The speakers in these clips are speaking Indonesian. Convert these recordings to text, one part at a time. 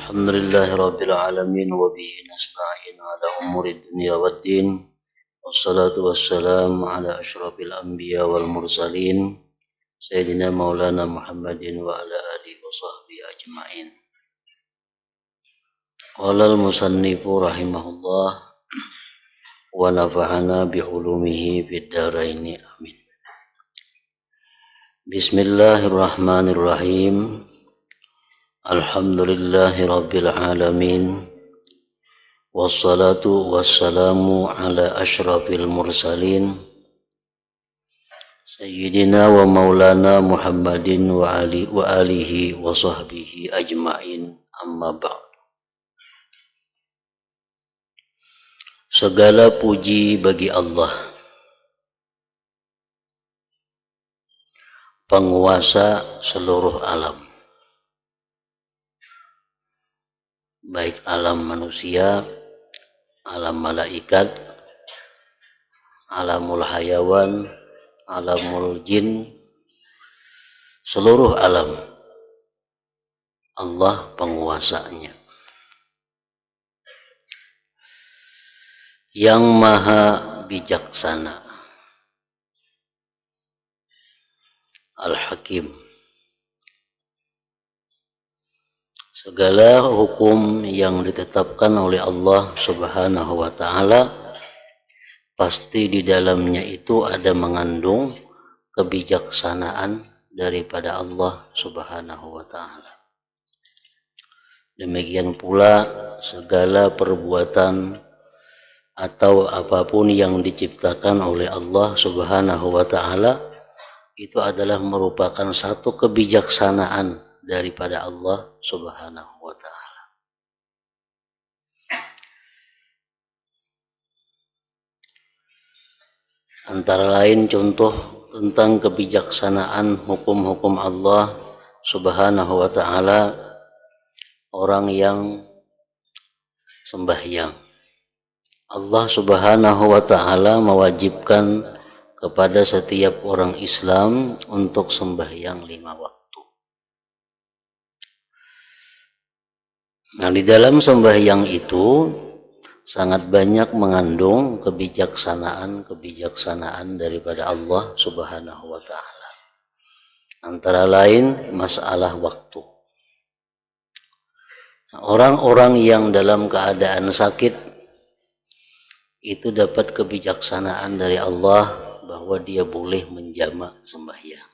Alhamdulillahi rabbil alamin wa bihi nasta'in ala umuri dunya waddin. Wassalatu wassalamu ala asyrafil anbiya wal mursalin Sayyidina Maulana Muhammadin wa ala alihi wa sahbihi ajma'in. Qala al-musannifu rahimahullah wa nafa'ana bi ulumihi fid dharaini amin. Bismillahirrahmanirrahim. Alhamdulillahi rabbil alamin. Wassalatu wassalamu ala asyrafil mursalin Sayyidina wa maulana Muhammadin wa alihi wa sahbihi ajma'in, amma ba'd. Segala puji bagi Allah, penguasa seluruh alam, baik alam manusia, alam malaikat, alamul hayawan, alamul jin, seluruh alam Allah penguasanya, yang maha bijaksana, Al-Hakim. Segala hukum yang ditetapkan oleh Allah Subhanahu wa ta'ala pasti di dalamnya itu ada mengandung kebijaksanaan daripada Allah Subhanahu wa ta'ala. Demikian pula segala perbuatan atau apapun yang diciptakan oleh Allah Subhanahu wa ta'ala itu adalah merupakan satu kebijaksanaan daripada Allah Subhanahu wa ta'ala. Antara lain contoh tentang kebijaksanaan hukum-hukum Allah Subhanahu wa ta'ala, orang yang sembahyang. Allah Subhanahu wa ta'ala mewajibkan kepada setiap orang Islam untuk sembahyang 5 waktu. Nah, di dalam sembahyang itu sangat banyak mengandung kebijaksanaan daripada Allah Subhanahu wa ta'ala. Antara lain masalah waktu. Nah, orang-orang yang dalam keadaan sakit itu dapat kebijaksanaan dari Allah bahwa dia boleh menjamak sembahyang.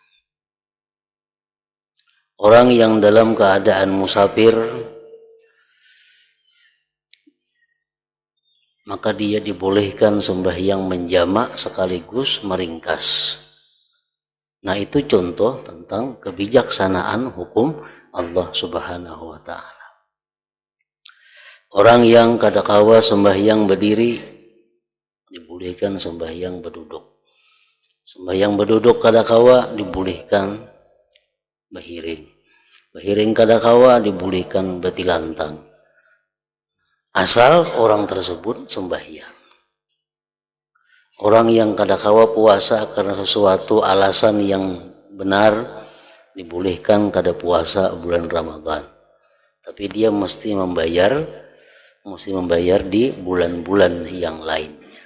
Orang yang dalam keadaan musafir maka dia dibolehkan sembahyang menjamak sekaligus meringkas. Nah, itu contoh tentang kebijaksanaan hukum Allah Subhanahu wa ta'ala. Orang yang kadangkala sembahyang berdiri dibolehkan sembahyang berduduk. Sembahyang berduduk kadangkala dibolehkan berhiring. Berhiring kadangkala dibolehkan bertilantang. Asal orang tersebut sembahyang. Orang yang kadangkala puasa karena sesuatu alasan yang benar dibolehkan kada puasa bulan Ramadan. Tapi dia mesti membayar di bulan-bulan yang lainnya.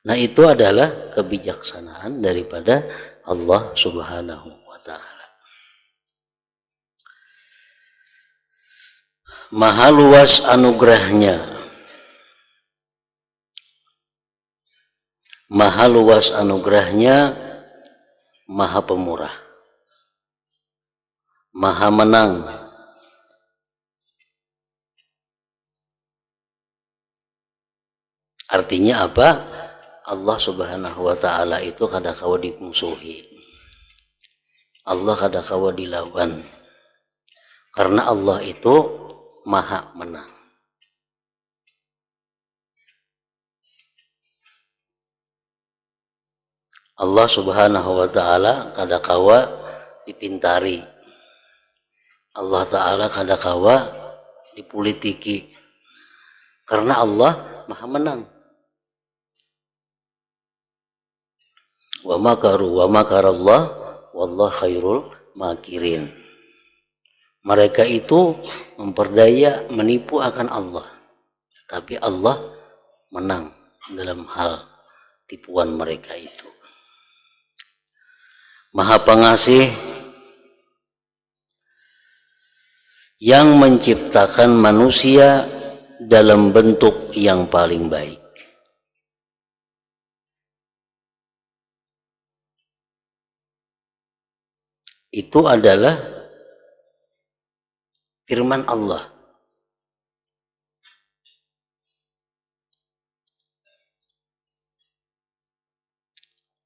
Nah, itu adalah kebijaksanaan daripada Allah Subhanahu wa ta'ala. Maha luas anugerahnya, maha luas anugerahnya, maha pemurah, maha menang. Artinya apa? Allah Subhanahu wa ta'ala itu kadangkala dimusuhi, Allah kadangkala dilawan, karena Allah itu maha menang. Allah Subhanahu wa ta'ala kadangkala dipintari, Allah ta'ala kadangkala dipolitiki, karena Allah maha menang. Wa makaru wa makarallah wallahu khairul makirin. Mereka itu memperdaya, menipu akan Allah, tapi Allah menang dalam hal tipuan mereka itu. Maha Pengasih yang menciptakan manusia dalam bentuk yang paling baik. Itu adalah firman Allah.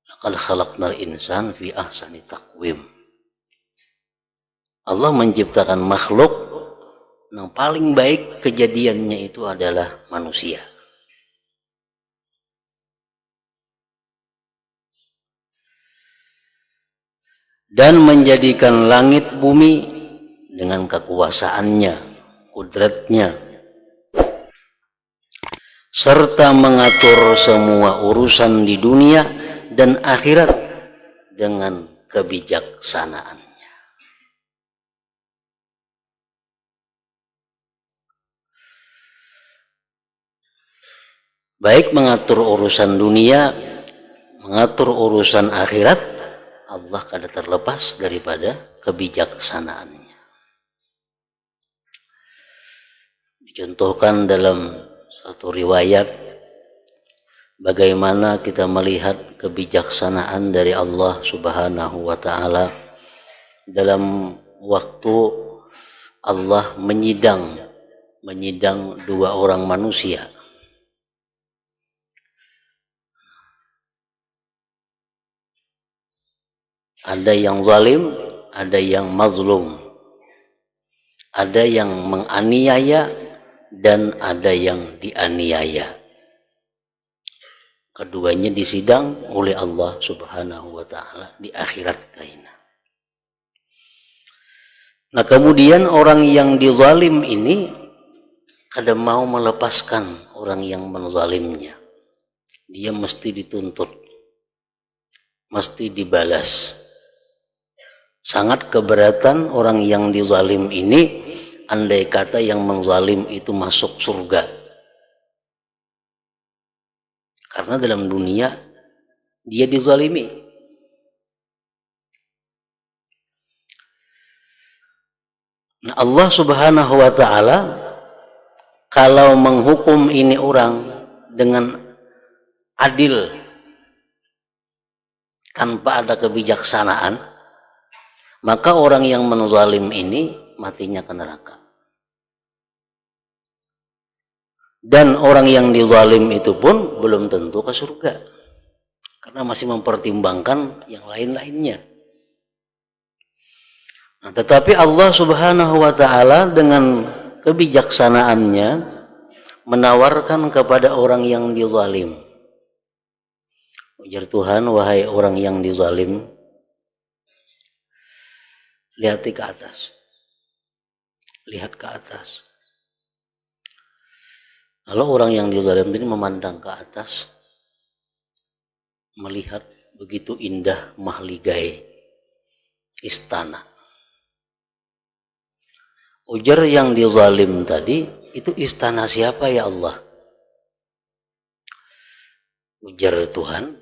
Laqad khalaqnal insana fi ahsani taqwim. Allah menciptakan makhluk yang paling baik, kejadiannya itu adalah manusia. Dan menjadikan langit bumi dengan kekuasaannya, kudratnya, serta mengatur semua urusan di dunia dan akhirat dengan kebijaksanaannya. Baik mengatur urusan dunia, mengatur urusan akhirat, Allah kada terlepas daripada kebijaksanaannya. Dicontohkan dalam satu riwayat bagaimana kita melihat kebijaksanaan dari Allah Subhanahu wa taala dalam waktu Allah menyidang dua orang manusia. Ada yang zalim, ada yang mazlum. Ada yang menganiaya dan ada yang dianiaya. Keduanya disidang oleh Allah Subhanahu wa taala di akhirat kaina. Nah, kemudian orang yang dizalim ini kadang mau melepaskan orang yang menzalimnya. Dia mesti dituntut, mesti dibalas. Sangat keberatan orang yang dizalim ini, andai kata yang menzalim itu masuk surga. Karena dalam dunia dia dizalimi. Nah, Allah Subhanahu wa taala kalau menghukum ini orang dengan adil tanpa ada kebijaksanaan, maka orang yang menzalim ini matinya ke neraka. Dan orang yang dizalim itu pun belum tentu ke surga, karena masih mempertimbangkan yang lain-lainnya. Nah, tetapi Allah Subhanahu wa taala dengan kebijaksanaannya menawarkan kepada orang yang dizalim. Ujar Tuhan, wahai orang yang dizalim, lihat ke atas. Lihat ke atas. Kalau orang yang dizalim ini memandang ke atas, melihat begitu indah mahligai istana. Ujar yang dizalim tadi, itu istana siapa ya Allah? Ujar Tuhan,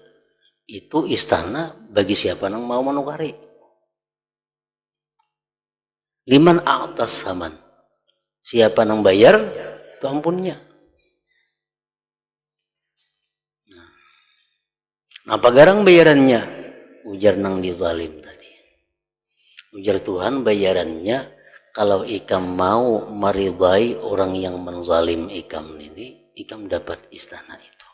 itu istana bagi siapa yang mau menukari. Liman a'tas saman, siapa yang bayar itu ampunnya. Apa garang bayarannya? Ujar nang dizalim tadi. Ujar Tuhan, bayarannya kalau ikam mau meridai orang yang menzalim ikam ini, ikam dapat istana itu.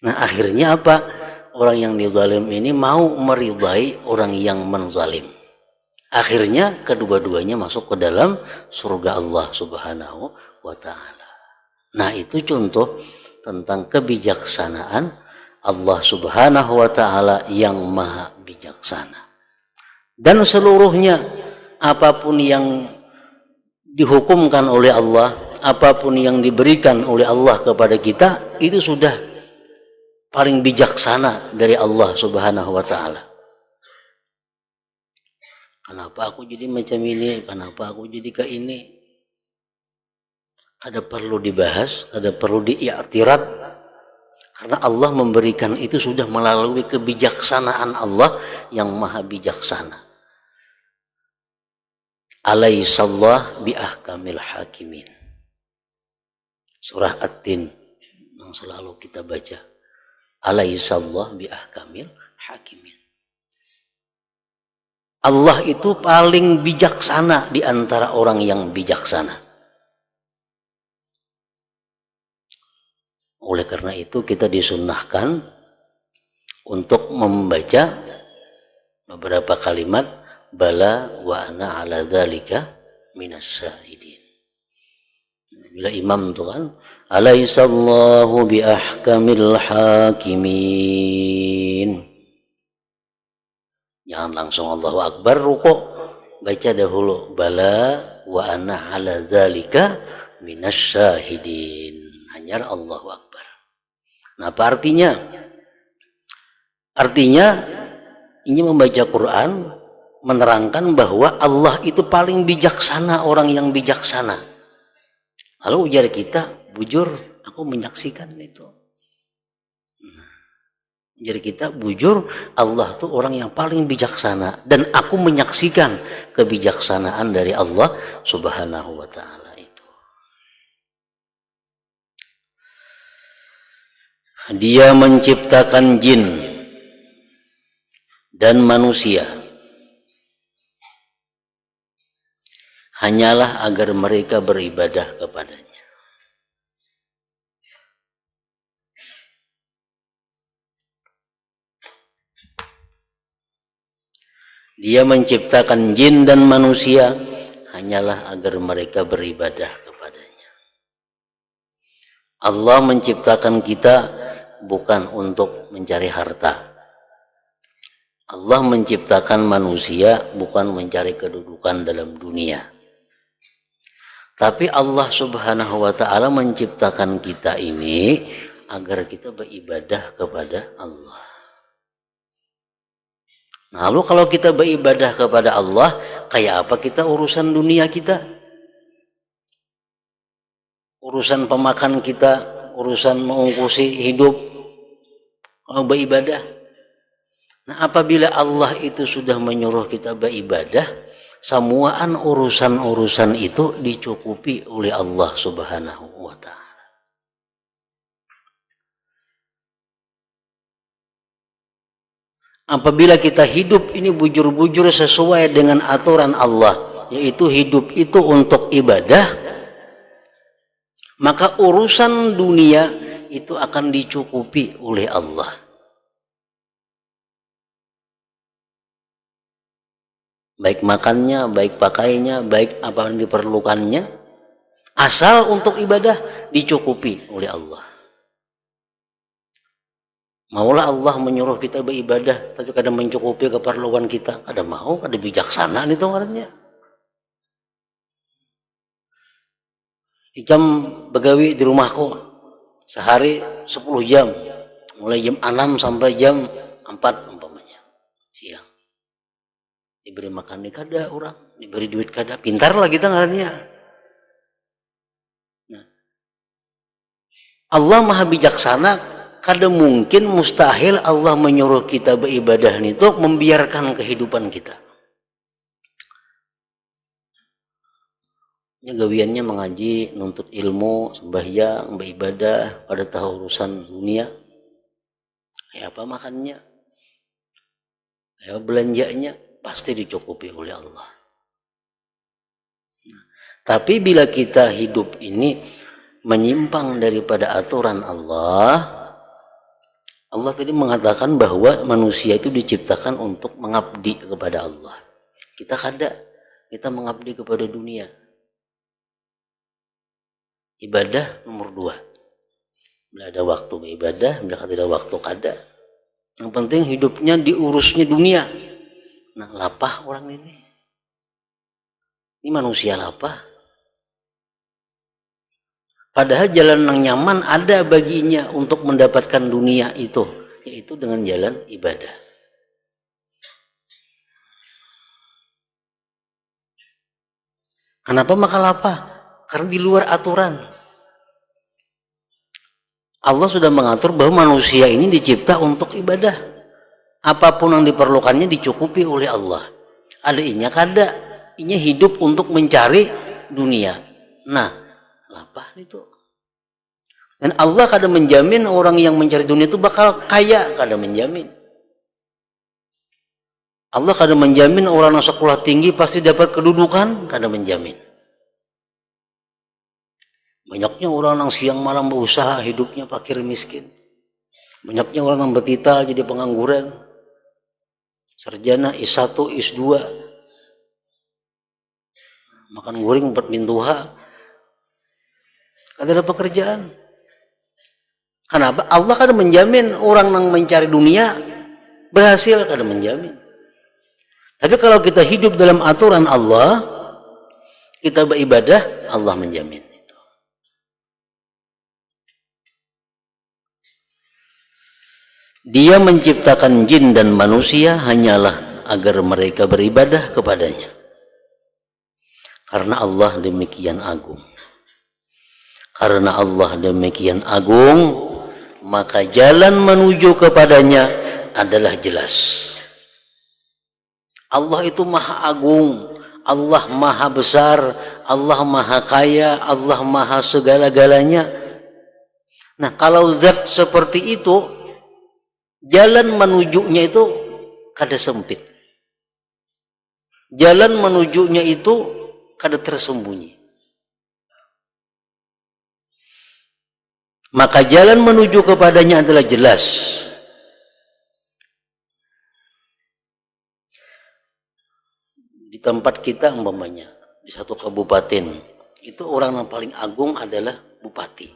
Nah, akhirnya apa? Orang yang dizalim ini mau meridai orang yang menzalim. Akhirnya kedua-duanya masuk ke dalam surga Allah Subhanahu wa taala. Nah, itu contoh tentang kebijaksanaan Allah Subhanahu wa taala yang maha bijaksana. Dan seluruhnya apapun yang dihukumkan oleh Allah, apapun yang diberikan oleh Allah kepada kita, itu sudah paling bijaksana dari Allah Subhanahu wa taala. Kenapa aku jadi macam ini? Kenapa aku jadi kayak ini? Kada perlu dibahas, kada perlu diiktirat, karena Allah memberikan itu sudah melalui kebijaksanaan Allah yang maha bijaksana. Alaihissallah biahkamil hakimin. Surah At-Tin yang selalu kita baca. Alaihissallah biahkamil hakimin. Allah itu paling bijaksana di antara orang yang bijaksana. Oleh karena itu kita disunnahkan untuk membaca beberapa kalimat bala wa ana ala dzalika minas syahidin. Bila imam itu kan alaihissallahu bi ahkamil hakimin, jangan langsung Allahu akbar rukuk, baca dahulu bala wa ana ala dzalika minas syahidin, hanyar Allahu akbar. Nah, apa artinya? Artinya ini membaca Quran menerangkan bahwa Allah itu paling bijaksana orang yang bijaksana. Lalu ujar kita, bujur, aku menyaksikan itu. Ujar kita, bujur, Allah itu orang yang paling bijaksana dan aku menyaksikan kebijaksanaan dari Allah Subhanahu wa ta'ala itu. Dia menciptakan jin dan manusia hanyalah agar mereka beribadah kepadanya. Dia menciptakan jin dan manusia hanyalah agar mereka beribadah kepadanya. Allah menciptakan kita bukan untuk mencari harta. Allah menciptakan manusia bukan mencari kedudukan dalam dunia. Tapi Allah Subhanahu wa ta'ala menciptakan kita ini agar kita beribadah kepada Allah. Lalu kalau kita beribadah kepada Allah, kayak apa kita urusan dunia kita? Urusan pemakan kita, urusan mengungkusi hidup, kalau beribadah. Nah, apabila Allah itu sudah menyuruh kita beribadah, semuaan urusan-urusan itu dicukupi oleh Allah Subhanahu wa ta'ala. Apabila kita hidup ini bujur-bujur sesuai dengan aturan Allah, yaitu hidup itu untuk ibadah, maka urusan dunia itu akan dicukupi oleh Allah. Baik makannya, baik pakainya, baik apa yang diperlukannya, asal untuk ibadah dicukupi oleh Allah. Maulah Allah menyuruh kita beribadah, tapi kadang mencukupi keperluan kita, kadang mau, kadang bijaksana itu orangnya. Jam begawi di rumahku sehari 10 jam, mulai jam 6 sampai jam 4 umpamanya siang. Diberi makan nih kada orang, diberi duit kada, pintar lah kita ngarannya. Nah, Allah maha bijaksana, kada mungkin, mustahil Allah menyuruh kita beribadah itu membiarkan kehidupan kita. Ya, gawiannya mengaji, nuntut ilmu, sembahyang, beribadah, pada tahu urusan dunia. Kayak apa makannya? Kayak belanjanya pasti dicukupi oleh Allah. Nah, tapi bila kita hidup ini menyimpang daripada aturan Allah, Allah tadi mengatakan bahwa manusia itu diciptakan untuk mengabdi kepada Allah. Kita kada, kita mengabdi kepada dunia. Ibadah nomor 2. Bila ada waktu beribadah, bila tidak ada waktu kada. Yang penting hidupnya diurusnya dunia. Nah, lapah orang ini. Ini manusia lapah. Padahal jalan yang nyaman ada baginya untuk mendapatkan dunia itu, yaitu dengan jalan ibadah. Kenapa maka lapar? Karena di luar aturan. Allah sudah mengatur bahwa manusia ini dicipta untuk ibadah. Apapun yang diperlukannya dicukupi oleh Allah. Ada inya kada, inya hidup untuk mencari dunia. Nah, lapar itu. Dan Allah kada menjamin orang yang mencari dunia itu bakal kaya, kada menjamin. Allah kada menjamin orang yang sekolah tinggi pasti dapat kedudukan, kada menjamin. Banyaknya orang yang siang malam berusaha hidupnya fakir miskin. Banyaknya orang yang bertital jadi pengangguran. Sarjana S1, S2. Makan goreng 4 mintuha. Kada ada pekerjaan. Kenapa? Allah kada menjamin orang yang mencari dunia berhasil, kada menjamin. Tapi kalau kita hidup dalam aturan Allah, kita beribadah, Allah menjamin itu. Dia menciptakan jin dan manusia hanyalah agar mereka beribadah kepadanya. Karena Allah demikian agung. Karena Allah demikian agung, maka jalan menuju kepadanya adalah jelas. Allah itu maha agung, Allah maha besar, Allah maha kaya, Allah maha segala-galanya. Nah, kalau zat seperti itu, jalan menujunya itu kada sempit. Jalan menujunya itu kada tersembunyi. Maka jalan menuju kepadanya adalah jelas. Di tempat kita umpamanya, di satu kabupaten, itu orang yang paling agung adalah bupati.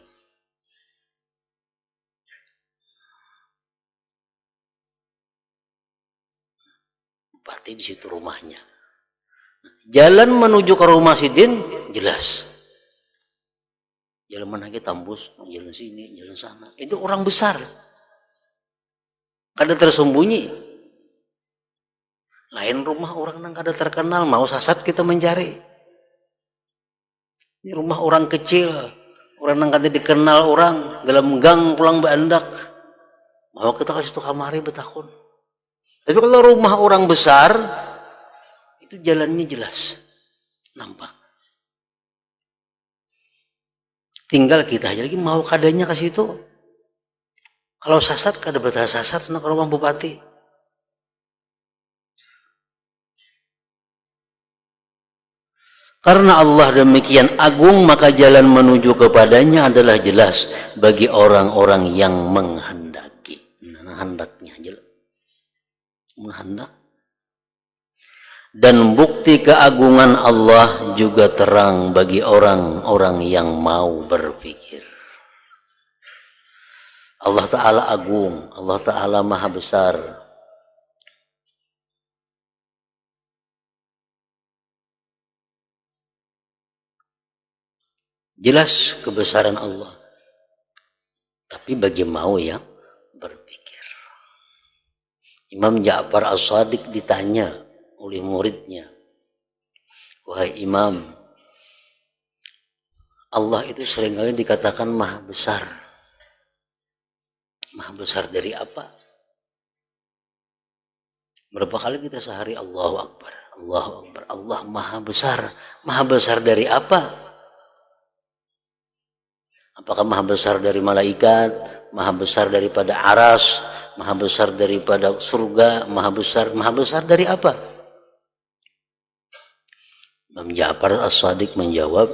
Bupati di situ rumahnya. Jalan menuju ke rumah Sidin jelas. Jalan mana kita tembus, jalan sini, jalan sana. Itu orang besar. Kada tersembunyi. Lain rumah orang yang kada terkenal, mau sasat kita mencari. Ini rumah orang kecil, orang yang kada dikenal orang, dalam gang pulang beandak. Mau kita kasih tuh kamari betakun. Tapi kalau rumah orang besar, itu jalannya jelas, nampak. Tinggal kita aja lagi mau kadanya ke situ. Kalau sasat kada betah sasat nak ke rumah bupati. Karena Allah demikian agung, maka jalan menuju kepadanya adalah jelas bagi orang-orang yang menghendaki. Nah, hendaknya jelas. Menghendak. Dan bukti keagungan Allah juga terang bagi orang-orang yang mau berpikir. Allah Ta'ala agung, Allah Ta'ala maha besar. Jelas kebesaran Allah. Tapi bagi mau yang berpikir. Imam Ja'far As-Shadiq ditanya oleh muridnya, wahai Imam, Allah itu seringkali dikatakan maha besar. Maha besar dari apa? Berapa kali kita sehari Allahu Akbar, Allahu Akbar, Allah maha besar. Maha besar dari apa? Apakah maha besar dari malaikat, maha besar daripada aras, maha besar daripada surga, maha besar dari apa? Imam Ja'far As-Shadiq menjawab,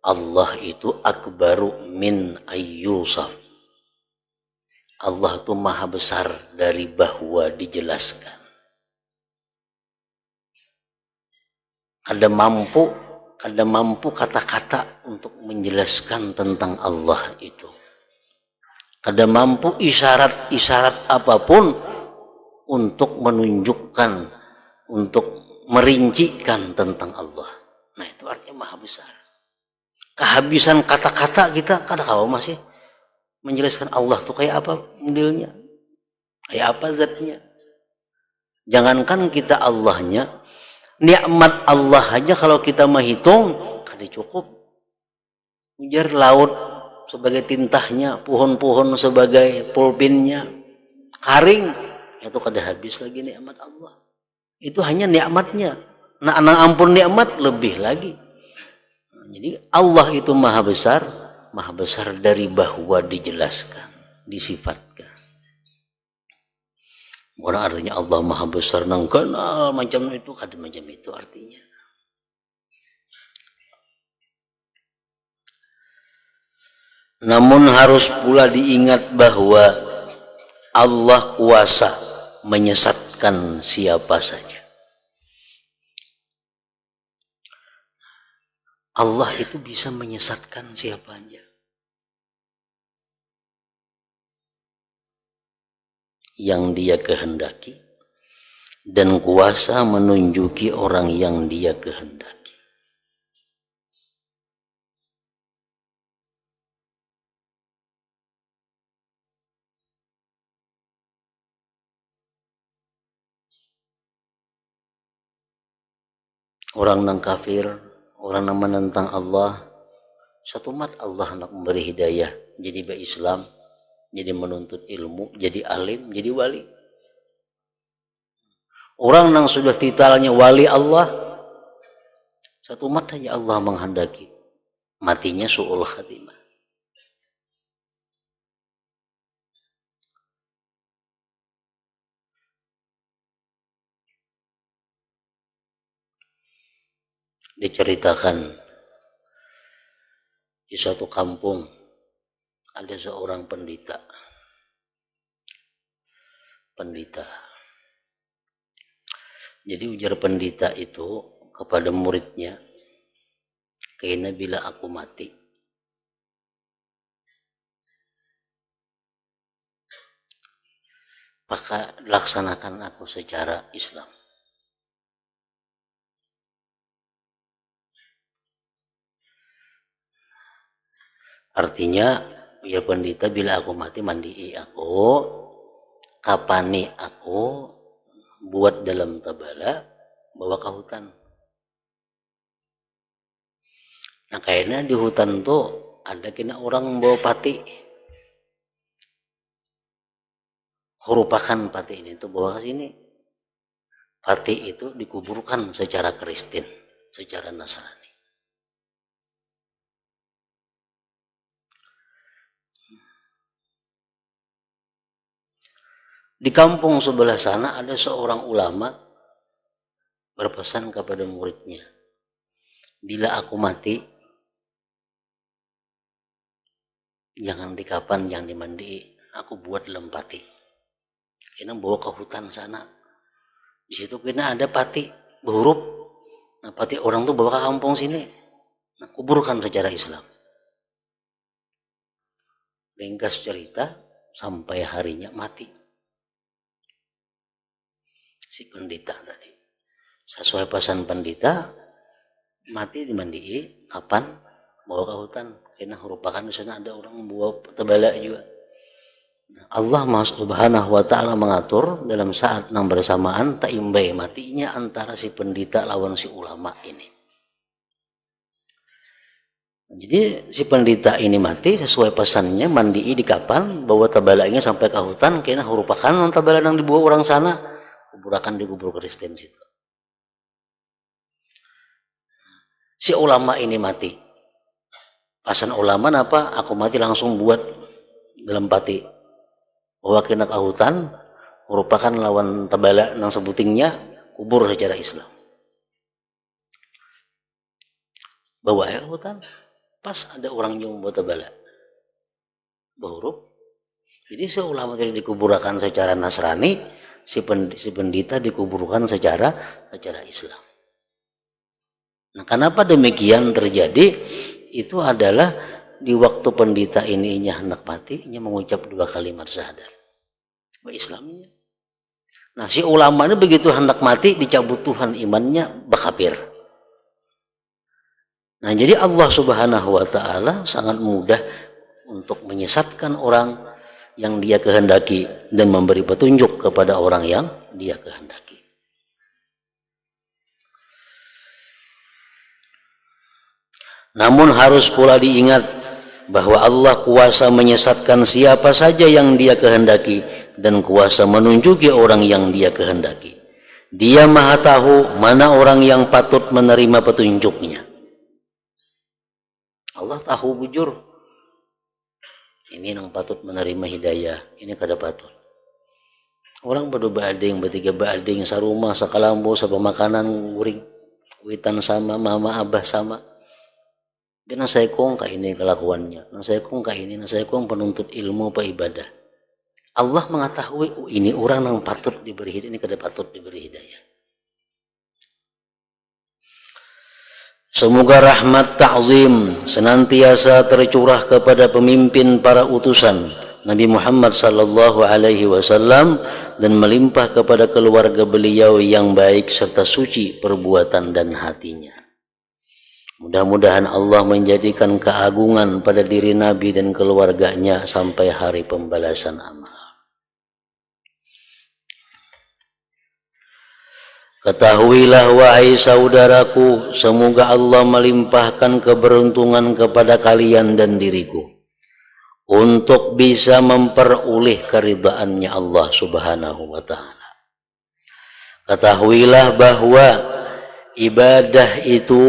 Allah itu akbaru min ayyusaf. Allah itu maha besar dari bahwa dijelaskan. Kada mampu kata-kata untuk menjelaskan tentang Allah itu. Kada mampu isyarat apapun untuk menunjukkan, untuk merincikan tentang Allah. Nah, itu artinya maha besar. Kehabisan kata-kata kita kada kawa masih menjelaskan Allah tuh kayak apa modelnya, kayak apa zatnya. Jangankan kita Allahnya, Nikmat Allah aja kalau kita menghitung kada cukup. Ujar laut sebagai tintahnya, pohon-pohon sebagai pulpinnya, karing itu kada habis lagi nikmat Allah. Itu hanya nikmatnya. Nah, ampun nikmat lebih lagi. Jadi Allah itu maha besar dari bahwa dijelaskan, disifatkan. Bukan artinya Allah maha besar nang kenal macam itu, kada macam itu artinya. Namun harus pula diingat bahwa Allah kuasa menyesatkan siapa saja. Allah itu bisa menyesatkan siapa saja yang dia kehendaki, dan kuasa menunjuki orang yang dia kehendaki. Orang nang kafir, orang yang menentang Allah, satu mat Allah nak memberi hidayah jadi berislam, jadi menuntut ilmu, jadi alim, jadi wali. Orang yang sudah titelnya wali Allah, satu mat saja Allah menghendaki matinya su'ul khatimah. Diceritakan di suatu kampung ada seorang pendeta. Jadi ujar pendeta itu kepada muridnya, "Kayaknya bila aku mati, maka laksanakan aku secara Islam." Artinya ya pendeta, bila aku mati mandi aku, kapani aku, buat dalam tabala, bawa ke hutan. Nah kayaknya di hutan tuh ada kena orang bawa pati, hurupakan pati ini tuh bawa ke sini. Pati itu dikuburkan secara Kristen, secara Nasrani. Di kampung sebelah sana ada seorang ulama berpesan kepada muridnya, "Bila aku mati, jangan dikapan, jangan dimandi, aku buat dalam pati. Kena bawa ke hutan sana. Di situ kena ada pati berhuruf. Nah pati orang tuh bawa ke kampung sini. Nah kuburkan secara Islam." Ringkas cerita, sampai harinya mati si pendeta tadi. Sesuai pesan pendeta, mati dimandii, kapan? Bawa ke hutan. Karena merupakan di sana ada orang membawa tebala juga. Allah Subhanahu wa ta'ala mengatur dalam saat yang bersamaan tak imbai matinya antara si pendeta lawan si ulama ini. Jadi si pendeta ini mati sesuai pesannya, mandi di kapan, bawa tabalanya sampai ke hutan, kena merupakan tabala yang dibawa orang sana, kuburakan di kubur Kristen situ. Si ulama ini mati. Pasan ulama apa? Aku mati langsung buat dalam pati. Bawa kena ke hutan, merupakan lawan tabala yang sebutingnya, kubur secara Islam. Bawa ke hutan, pas ada orang yang membuat tabala, bahuruf. Jadi si ulama tadi dikuburkan secara Nasrani, si pendeta dikuburkan secara Islam. Nah, kenapa demikian terjadi? Itu adalah di waktu pendeta ini hendak mati, ia mengucap 2 kalimat syahadat. Islamnya. Nah, si ulama ini begitu hendak mati dicabut Tuhan imannya, berkafir. Nah, jadi Allah Subhanahu wa ta'ala sangat mudah untuk menyesatkan orang yang dia kehendaki dan memberi petunjuk kepada orang yang dia kehendaki. Namun harus pula diingat bahwa Allah kuasa menyesatkan siapa saja yang Dia kehendaki dan kuasa menunjuki orang yang Dia kehendaki. Dia Maha tahu mana orang yang patut menerima petunjuknya. Allah tahu bujur. Ini yang patut menerima hidayah, ini kada patut. Orang pada bading, bertiga bading, sarumah, sakalambo, sapamakanan, guring, witan sama, mama, abah sama. Dan saya kong ini kelakuannya, saya kong ini, saya kong penuntut ilmu apa ibadah. Allah mengetahui ini orang yang patut diberi hidayah, ini kada patut diberi hidayah. Semoga rahmat ta'zim senantiasa tercurah kepada pemimpin para utusan Nabi Muhammad sallallahu alaihi wasallam dan melimpah kepada keluarga beliau yang baik serta suci perbuatan dan hatinya. Mudah-mudahan Allah menjadikan keagungan pada diri Nabi dan keluarganya sampai hari pembalasan amal. Ketahuilah wahai saudaraku, semoga Allah melimpahkan keberuntungan kepada kalian dan diriku untuk bisa memperoleh keridhaannya Allah Subhanahu wa taala. Ketahuilah bahwa ibadah itu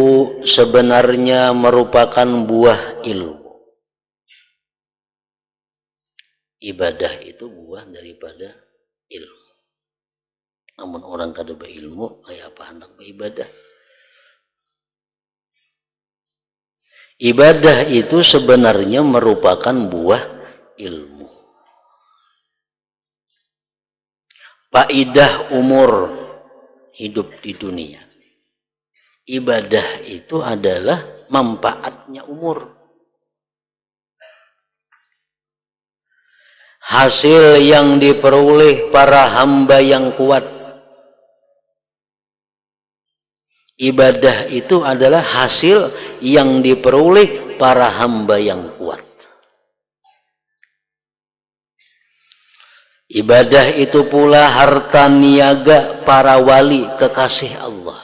sebenarnya merupakan buah ilmu. Ibadah itu buah daripada ilmu. Namun orang kada berilmu kayak apa hendak beribadah. Ibadah itu sebenarnya merupakan buah ilmu. Faidah umur hidup di dunia. Ibadah itu adalah manfaatnya umur. Hasil yang diperoleh para hamba yang kuat. Ibadah itu adalah hasil yang diperoleh para hamba yang kuat. Ibadah itu pula harta niaga para wali kekasih Allah.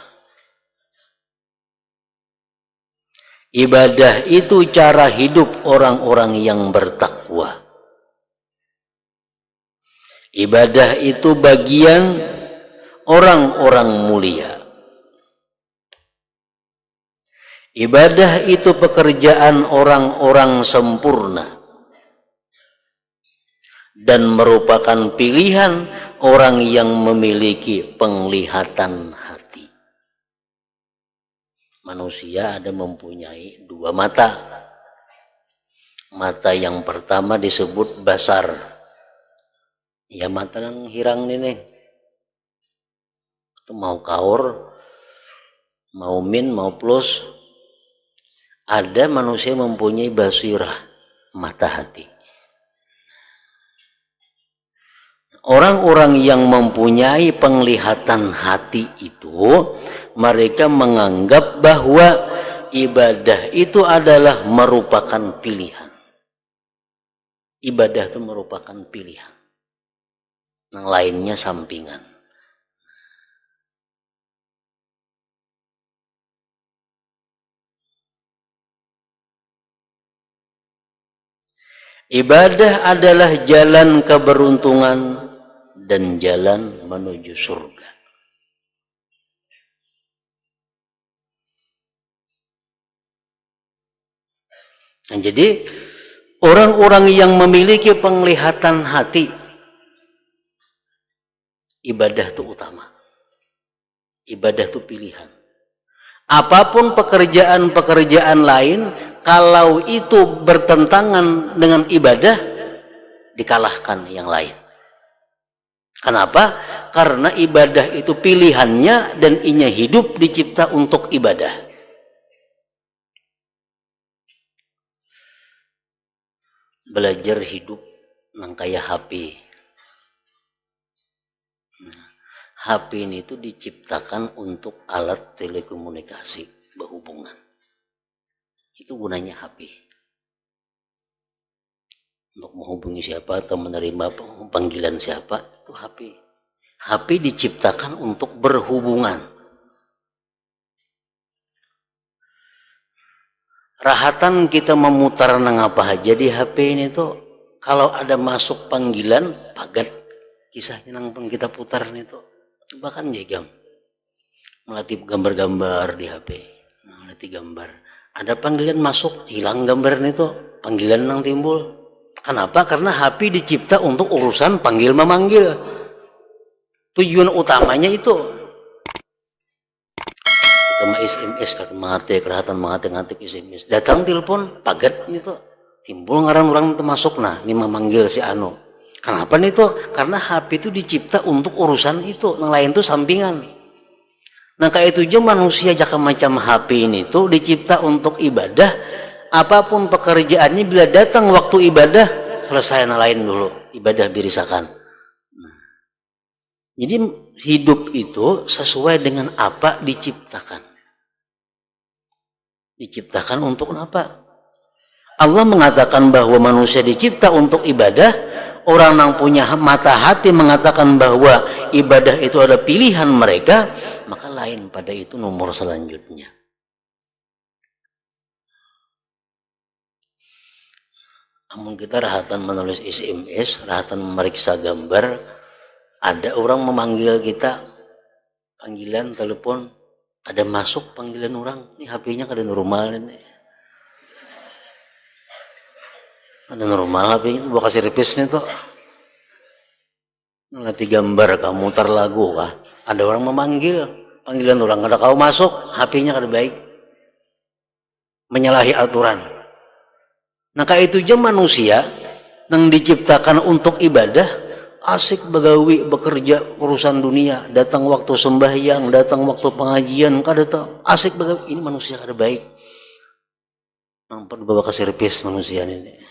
Ibadah itu cara hidup orang-orang yang bertakwa. Ibadah itu bagian orang-orang mulia. Ibadah itu pekerjaan orang-orang sempurna dan merupakan pilihan orang yang memiliki penglihatan hati. Manusia ada mempunyai dua mata. Mata yang pertama disebut basar. Ya mata yang hirang ini. Itu mau kaur, mau min, mau plus. Ada manusia mempunyai basirah, mata hati. Orang-orang yang mempunyai penglihatan hati itu, mereka menganggap bahwa ibadah itu adalah merupakan pilihan. Ibadah itu merupakan pilihan. Yang lainnya sampingan. Ibadah adalah jalan keberuntungan dan jalan menuju surga. Nah, jadi orang-orang yang memiliki penglihatan hati, ibadah itu utama. Ibadah itu pilihan. Apapun pekerjaan-pekerjaan lain, kalau itu bertentangan dengan ibadah, dikalahkan yang lain. Kenapa? Karena ibadah itu pilihannya dan inya hidup dicipta untuk ibadah. Belajar hidup nang kaya HP. HP ini itu diciptakan untuk alat telekomunikasi berhubungan. Itu gunanya HP. Untuk menghubungi siapa atau menerima panggilan siapa, itu HP. HP diciptakan untuk berhubungan. rahatan kita memutar nang apa aja di HP ini tuh, kalau ada masuk panggilan pagat kisahnya nang pun kita putar nih tuh, bahkan jegam melatih gambar-gambar di HP, melatih gambar, ada panggilan masuk hilang gambar nih tuh, panggilan nang timbul. Kenapa? Karena HP dicipta untuk urusan panggil memanggil, tujuan utamanya itu. Sama SMS kata mengate kerahatan mengate ngatik SMS datang telepon pagat itu timbul ngarang orang termasuk nah ini memanggil si Anu. Kenapa nih tuh? Karena HP itu dicipta untuk urusan itu, yang lain tuh sampingan. Nah kayak itu aja manusia jaka macam HP ini tuh dicipta untuk ibadah, apapun pekerjaannya bila datang waktu ibadah selesai yang lain dulu ibadah birisakan. Jadi hidup itu sesuai dengan apa diciptakan. Diciptakan untuk apa? Allah mengatakan bahwa manusia dicipta untuk ibadah. Orang yang punya mata hati mengatakan bahwa ibadah itu adalah pilihan mereka, maka lain pada itu nomor selanjutnya. Namun kita rahatan menulis SMS, rahatan memeriksa gambar, ada orang memanggil kita, panggilan telepon, ada masuk panggilan orang, ini HP-nya kada normal ini. Ada normal HP-nya itu buat servis nih tuh. Nanti gambar kamu mutar lagu kah? Ada orang memanggil, panggilan orang kada kau masuk, HP-nya kada baik. Menyalahi aturan. Nah kayak itu aja manusia yang diciptakan untuk ibadah, asik begawi bekerja urusan dunia, datang waktu sembahyang, datang waktu pengajian, kada tahu asik begawi, ini manusia kada baik. Nampak bawa ke servis manusia ini.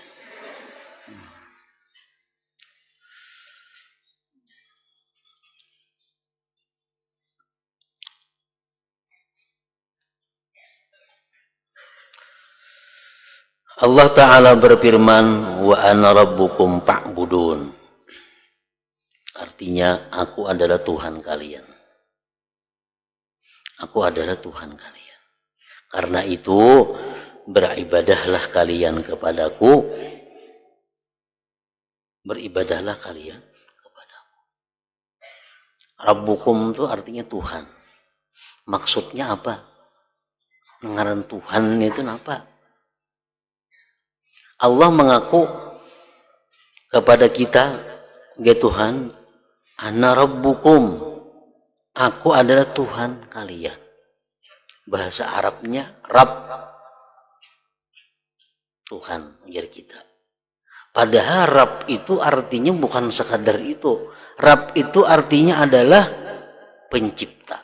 Allah Ta'ala berfirman, wa ana rabbukum fa'budun. Artinya, aku adalah Tuhan kalian. Aku adalah Tuhan kalian. Karena itu, beribadahlah kalian kepadaku. Beribadahlah kalian kepadaku. Rabbukum itu artinya Tuhan. Maksudnya apa? Ngaran Tuhan itu apa? Allah mengaku kepada kita, ya Tuhan, ana rabbukum, aku adalah Tuhan kalian. Bahasa Arabnya Rabb, Tuhan biar kita. Padahal Rabb itu artinya bukan sekadar itu. Rabb itu artinya adalah pencipta,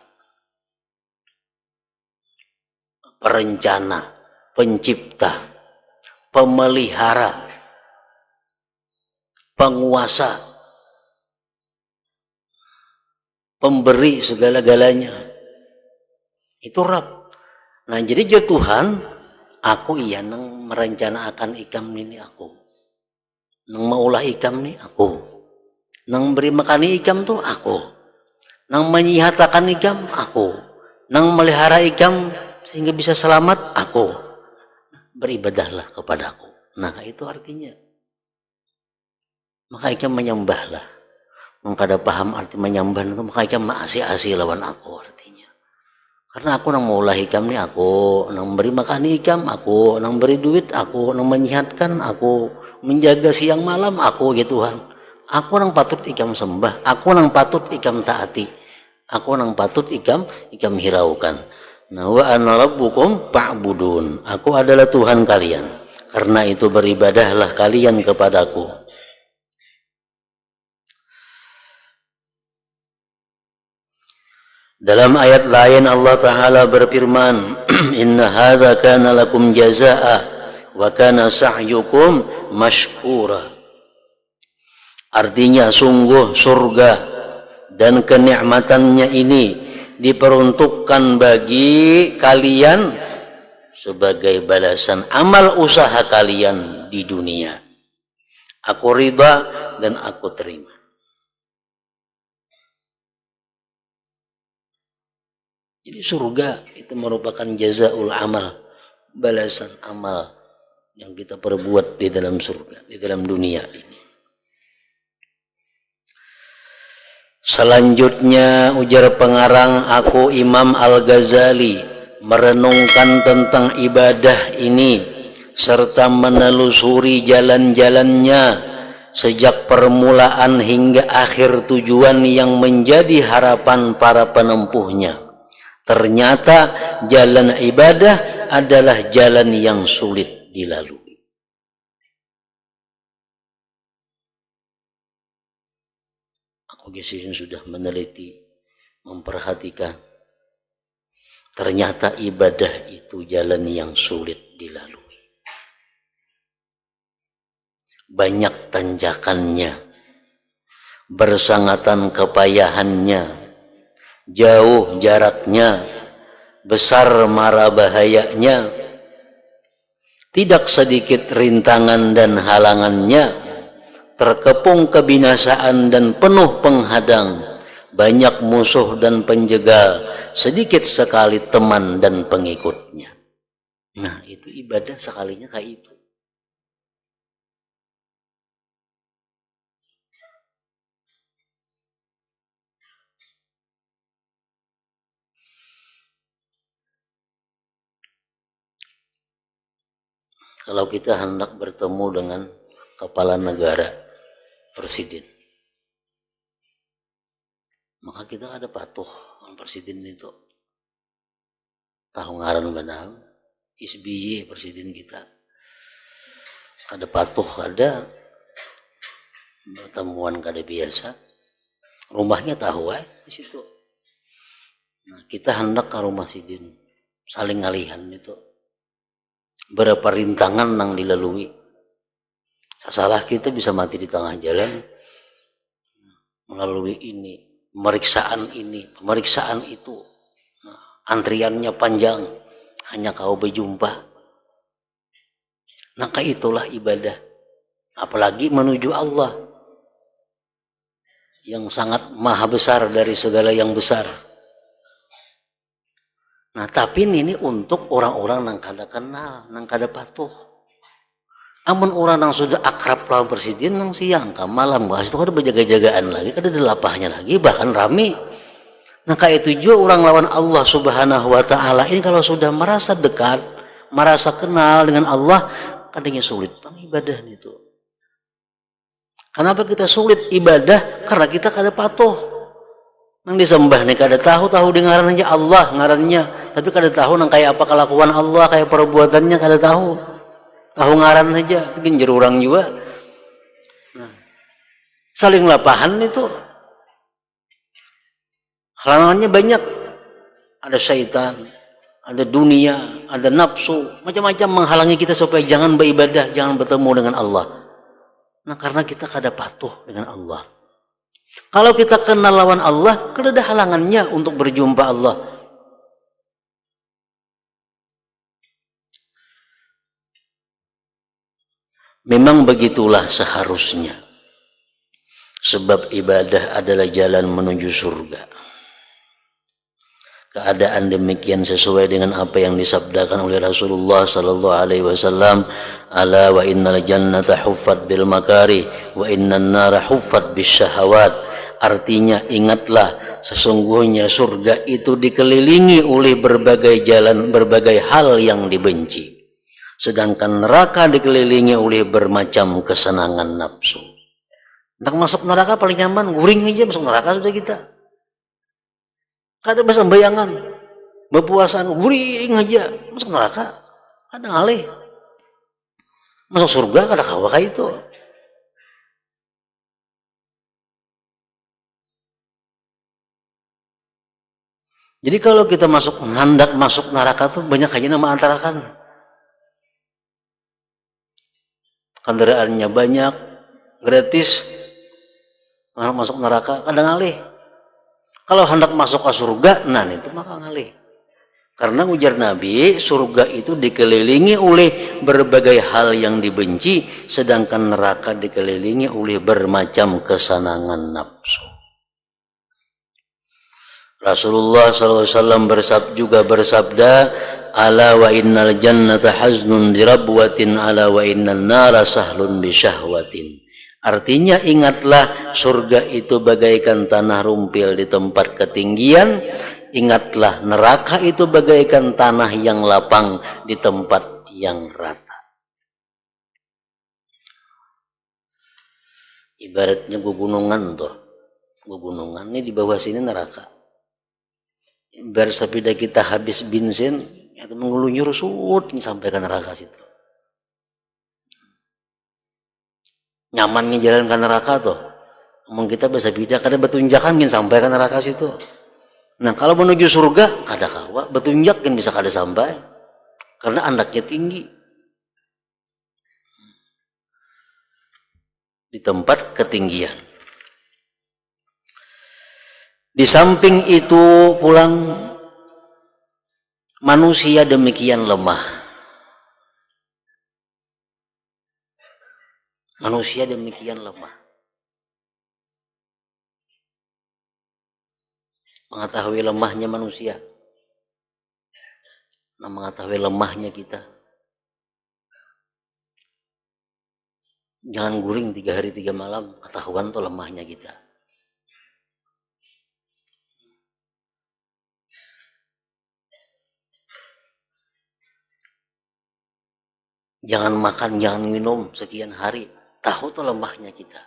perencana, pencipta, pemelihara, penguasa, pemberi segala-galanya. Itu Rabb. Nah jadi dia Tuhan, aku iya nang merencanakan ikam ini aku, nang maulah ikam nih aku, nang beri makan ikam tuh aku, nang menyihatakan ikam aku, nang melihara ikam sehingga bisa selamat aku. Beribadahlah kepadaku. Nah itu artinya. Maka ikam menyembahlah. Maka ada paham arti menyembah itu, maka ikam maasi-asi lawan aku artinya. Karena aku nang maulah ikam nih aku, nang beri makan ikam aku, nang beri duit aku, nang menyihatkan aku, menjaga siang malam aku ya Tuhan. Aku nang patut ikam sembah, aku nang patut ikam taati, aku nang patut ikam hiraukan. Nah wa ana rabbukum fa'budun, aku adalah Tuhan kalian, karena itu beribadahlah kalian kepadaku. Dalam ayat lain Allah Ta'ala berfirman, inna hadza kana lakum jazaa'a wa kana sa'yukum mashkura. Artinya sungguh surga dan kenikmatannya ini diperuntukkan bagi kalian sebagai balasan amal usaha kalian di dunia. Aku ridha dan aku terima. Jadi surga itu merupakan jazaul amal, balasan amal yang kita perbuat di dalam surga, di dalam dunia ini. Selanjutnya ujar pengarang, aku Imam Al-Ghazali merenungkan tentang ibadah ini serta menelusuri jalan-jalannya sejak permulaan hingga akhir tujuan yang menjadi harapan para penempuhnya. Ternyata jalan ibadah adalah jalan yang sulit dilalui. Aku di sini sudah meneliti, memperhatikan. Ternyata ibadah itu jalan yang sulit dilalui. Banyak tanjakannya, bersangatan kepayahannya, jauh jaraknya, besar mara bahayanya, tidak sedikit rintangan dan halangannya, terkepung kebinasaan dan penuh penghadang, banyak musuh dan penjegal, sedikit sekali teman dan pengikutnya. Nah, itu ibadah sekalinya kayak itu. Kalau kita hendak bertemu dengan kepala negara, presiden, maka kita ada patuh dengan presiden itu. Tahu ngaran benar, SBY presiden kita. Ada patuh, ada pertemuan kada biasa. Rumahnya tahu di situ. Nah, kita hendak ke rumah sidin, saling ngalihan itu. Berapa rintangan yang dilalui. Salah kita bisa mati di tengah jalan melalui ini, pemeriksaan itu. Nah, antriannya panjang, hanya kau berjumpa. Maka itulah ibadah. Apalagi menuju Allah yang sangat maha besar dari segala yang besar. Nah, tapi ini untuk orang-orang yang kada kenal, yang kada patuh. Amun orang yang sudah akrab lawan presiden yang siang ke malam bahas itu kada berjaga-jagaan lagi, kada ada lapahnya lagi, bahkan rame. Nah, kayak itu juga orang lawan Allah Subhanahu wa taala ini kalau sudah merasa dekat, merasa kenal dengan Allah, kadangnya sulit bang ibadah itu. Kenapa kita sulit ibadah? Karena kita kada patuh. Nang disembah nih kada tahu dengaran aja Allah ngarannya, tapi kada tahu nang kayak apa kelakuan Allah, kayak perbuatannya kada tahu. Tahu ngaran aja, mungkin orang juga. Nah, saling lapahan itu. Halangannya banyak. Ada syaitan, ada dunia, ada nafsu, macam-macam menghalangi kita supaya jangan beribadah, jangan bertemu dengan Allah. Nah, karena kita kada patuh dengan Allah. Kalau kita kenal lawan Allah, kada ada halangannya untuk berjumpa Allah. Memang begitulah seharusnya. Sebab ibadah adalah jalan menuju surga. Keadaan demikian sesuai dengan apa yang disabdakan oleh Rasulullah sallallahu alaihi wasallam, ala wa innal jannata huffat bil makari wa innan nara huffat bis syahawat. Artinya ingatlah sesungguhnya surga itu dikelilingi oleh berbagai jalan, berbagai hal yang dibenci. Sedangkan neraka dikelilingi oleh bermacam kesenangan nafsu. Nak masuk neraka paling nyaman, guring aja masuk neraka sudah kita. Kada bahasa bayangan, berpuasaan, guring aja masuk neraka, kada ngalih. Masuk surga kada kawa kayak itu. Jadi kalau kita hendak masuk neraka tuh banyak aja nama antarakan. Kendaraannya banyak, gratis, masuk neraka kada ngalih. Kalau hendak masuk ke surga, nah itu maka ngalih. Karena ujar Nabi, surga itu dikelilingi oleh berbagai hal yang dibenci, sedangkan neraka dikelilingi oleh bermacam kesenangan nafsu. Rasulullah SAW bersabda, ala wa innal jannata haznun dirabwatin ala wa innan nara sahlun bisyahwatin. Artinya ingatlah surga itu bagaikan tanah rumpil di tempat ketinggian, ingatlah neraka itu bagaikan tanah yang lapang di tempat yang rata. Ibaratnya pegunungan tuh, pegunungan ini di bawah sini neraka. Biar sepeda kita habis bensin, itu mengelunyur sud sampai ke neraka situ. Nyamannya jalan ke neraka tuh. Emang kita bisa bijak kada betunjakan kan sampai ke neraka situ. Nah kalau menuju surga kada kawa betunjak kan bisa kada sampai karena andaknya tinggi di tempat ketinggian. Di samping itu pulang manusia demikian lemah. Manusia demikian lemah. Mengetahui lemahnya manusia. Nah, mengetahui lemahnya kita. Jangan guring 3 hari 3 malam, ketahuan tuh lemahnya kita. Jangan makan, jangan minum sekian hari, tahu tuh lemahnya kita.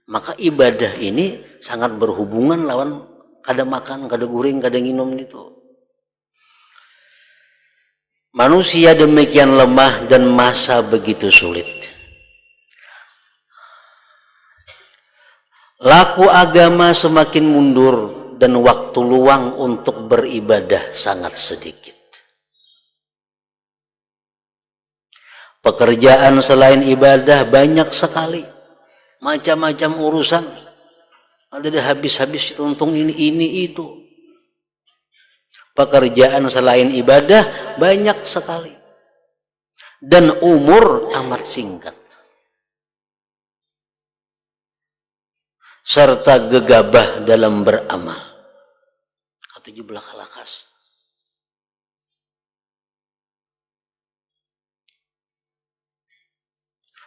Maka ibadah ini sangat berhubungan lawan kada makan, kada guring, kada minum itu. Manusia demikian lemah dan masa begitu sulit. Laku agama semakin mundur dan waktu luang untuk beribadah sangat sedikit. Pekerjaan selain ibadah banyak sekali. Macam-macam urusan. Ada habis-habis untung ini itu. Pekerjaan selain ibadah banyak sekali. Dan umur amat singkat. Serta gegabah dalam beramal. Katujuh belah kalakas.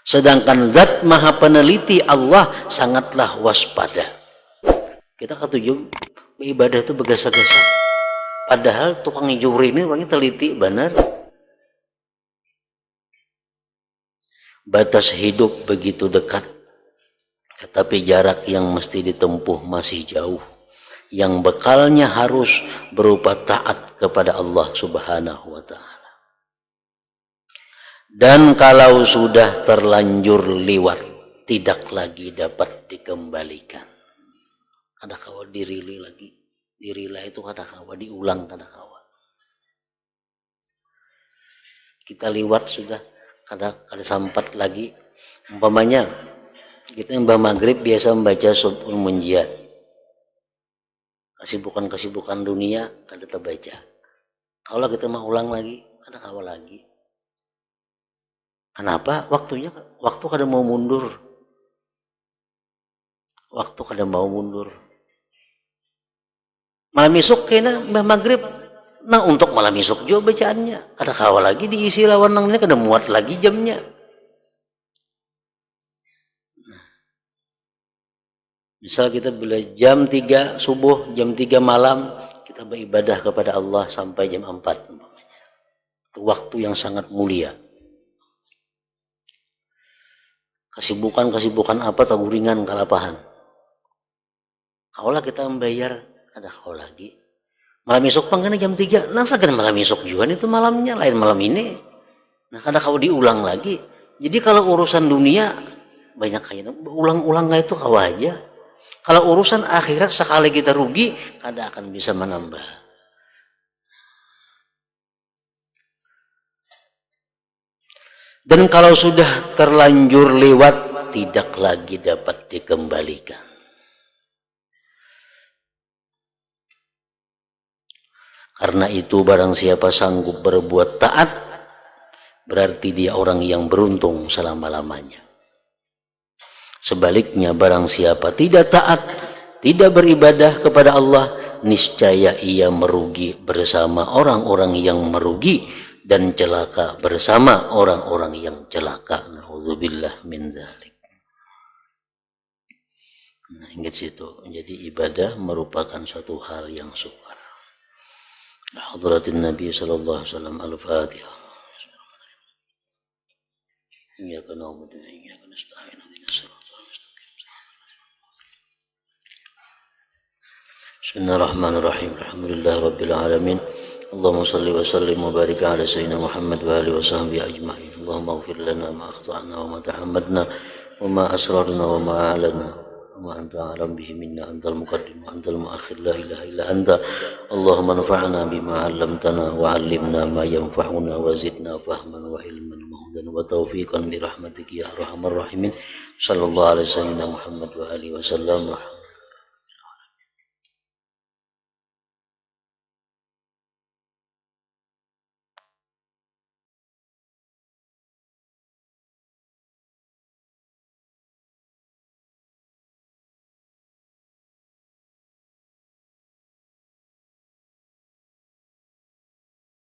Sedangkan zat maha peneliti Allah sangatlah waspada. Kita katujuh ibadah itu bergasa-gasa. Padahal tukang juri ini orangnya teliti benar. Batas hidup begitu dekat. Tetapi jarak yang mesti ditempuh masih jauh. Yang bekalnya harus berupa taat kepada Allah Subhanahu wa ta'ala. Dan kalau sudah terlanjur liwat, tidak lagi dapat dikembalikan. Kada kawa dirili lagi. Dirila itu kada kawa, diulang kada kawa. Kita liwat sudah, kada sampat lagi. Umpamanya, kita yang maghrib biasa membaca subul munjiat. Kesibukan-kesibukan dunia kada terbaca. Kalau kita mau ulang lagi, kada kawa lagi. Kenapa? Waktu kada mau mundur. Waktu kada mau mundur. Malam isuk kena mbah maghrib. Nah untuk malam isuk juga bacaannya. Kada kawa lagi diisi lawan nangnya kada muat lagi jamnya. Misal kita bila jam 3 subuh, jam 3 malam, kita beribadah kepada Allah sampai jam 4. Itu waktu yang sangat mulia. Kesibukan apa taguringan kalapahan. Kaulah kita membayar, ada kau lagi. Malam esok pangkana jam 3, nah sagan malam esok juga itu malamnya, lain malam ini. Nah kada kau diulang lagi. Jadi kalau urusan dunia, banyak kaya, ulang-ulang itu kau aja. Kalau urusan akhirat sekali kita rugi, kada akan bisa menambah. Dan kalau sudah terlanjur lewat, tidak lagi dapat dikembalikan. Karena itu barang siapa sanggup berbuat taat, berarti dia orang yang beruntung selama-lamanya. Sebaliknya barang siapa tidak taat, tidak beribadah kepada Allah, niscaya ia merugi bersama orang-orang yang merugi dan celaka bersama orang-orang yang celaka. Nauzubillah min dzalik. Nah, ingat situ. Jadi ibadah merupakan suatu hal yang sukar. Hadratin Nabi sallallahu alaihi wasallam. Al-Fatihah. Iyyaka na'budu wa iyyaka nasta'in. Bismillahirrahmanirrahim. Alhamdulillah rabbil alamin. Allahumma salli wa sallim wa barik ala sayyidina Muhammad wa alihi wa sahbihi ajma'in. Allahumma ighfir lana ma akhta'na wa ma tahammadna wa ma asrarna wa ma a'lana wa ma anta a'lam bihi minna, antal muqaddim wa antal muakhir, la ilaha illa anta. Allahumma anfa'na bima 'allamtana wa 'allimna ma yanfa'una wa zidna fahman wa ilman wa hudan wa tawfiqan bi rahmatika ya arhamar rahimin. Sallallahu alaihi wasallam Muhammad wa alihi wasallam.